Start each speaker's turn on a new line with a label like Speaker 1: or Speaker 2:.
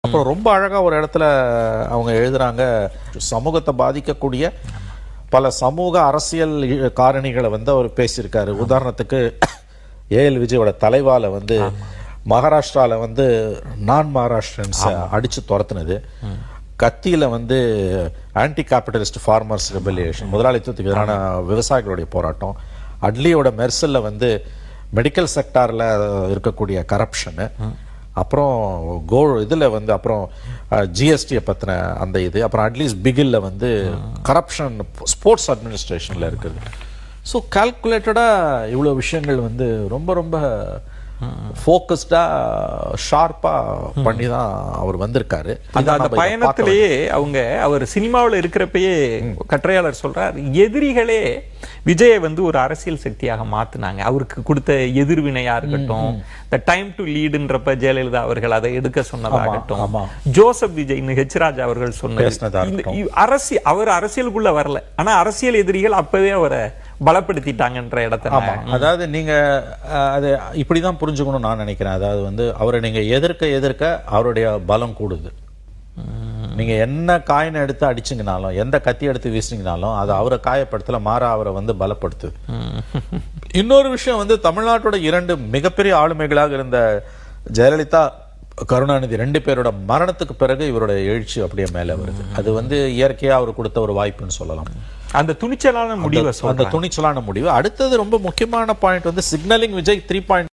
Speaker 1: அப்புறம் ரொம்ப அழகா ஒரு இடத்துல அவங்க எழுதுறாங்க, சமூகத்தை பாதிக்கக்கூடிய பல சமூக அரசியல் காரணிகளை வந்து அவர் பேசியிருக்காரு. உதாரணத்துக்கு ஏஎல் விஜயோட தலைவால வந்து மகாராஷ்டிரால வந்து நான் மகாராஷ்டிரன்ஸ் அடிச்சு துரத்துனது, கத்தியில வந்து ஆன்டி கேபிட்டலிஸ்ட் ஃபார்மர்ஸ் ரெபல்லியேஷன், முதலாளித்துவத்துக்கு எதிரான விவசாயிகளுடைய போராட்டம், அட்லியோட மெர்சல்ல வந்து மெடிக்கல் செக்டார்ல இருக்கக்கூடிய கரப்ஷனு, அப்புறம் இதுல வந்து அப்புறம் ஜிஎஸ்டியை பத்தின அந்த இது, அப்புறம் அட்லீஸ்ட் பிகில்ல வந்து கரப்ஷன் ஸ்போர்ட்ஸ் அட்மினிஸ்ட்ரேஷன்ல இருக்குது. ஸோ கால்குலேட்டடா இவ்வளவு விஷயங்கள் வந்து ரொம்ப ரொம்ப ஃபோக்கஸ்டா ஷார்ப்பா பண்ணி தான் அவர் வந்திருக்காரு.
Speaker 2: அந்த பயணத்திலேயே அவர் சினிமாவில் இருக்கிறப்பயே கட்டுரையாளர் சொல்றார், எதிரிகளே விஜயை வந்து ஒரு அரசியல் சக்தியாக மாத்தினாங்க. அவருக்கு கொடுத்த எதிர்வினையா இருக்கட்டும், த டைம் டு லீடுன்றப்ப ஜெயலலிதா அவர்கள் அதை எடுக்க சொன்னதாகட்டும், ஜோசப் விஜய் ஹெச் ராஜா அவர்கள் சொன்னது, அவர் அரசியலுக்குள்ள வரல, ஆனா அரசியல் எதிரிகள் அப்பவே அவரை பலப்படுத்திட்டாங்கன்ற இடத்துல.
Speaker 1: அதாவது நீங்க அது இப்படிதான் புரிஞ்சுக்கணும் நான் நினைக்கிறேன். அதாவது வந்து அவரை நீங்க எதிர்க்க அவருடைய பலம் கூடுது. நீங்க என்ன காயினை எடுத்து அடிச்சிங்கனாலும், எந்த கத்தி எடுத்து வீசினீங்கனாலும் அது அவரை காயப்படுத்தல, மாறா அவரை வந்து பலப்படுத்துது. இன்னொரு விஷயம் வந்து தமிழ்நாட்டோட இரண்டு மிகப்பெரிய ஆளுமைகளாக இருந்த ஜெயலலிதா, கருணாநிதி ரெண்டு பேரோட மரணத்துக்கு பிறகு இவருடைய எழுச்சி அப்படியே மேல வருது. அது வந்து இயற்கையா அவர் கொடுத்த ஒரு வாய்ப்புன்னு சொல்லலாம்.
Speaker 2: அந்த துணிச்சலான முடிவு.
Speaker 1: அடுத்தது ரொம்ப முக்கியமான பாயிண்ட் வந்து சிக்னலிங் விஜய் 3.0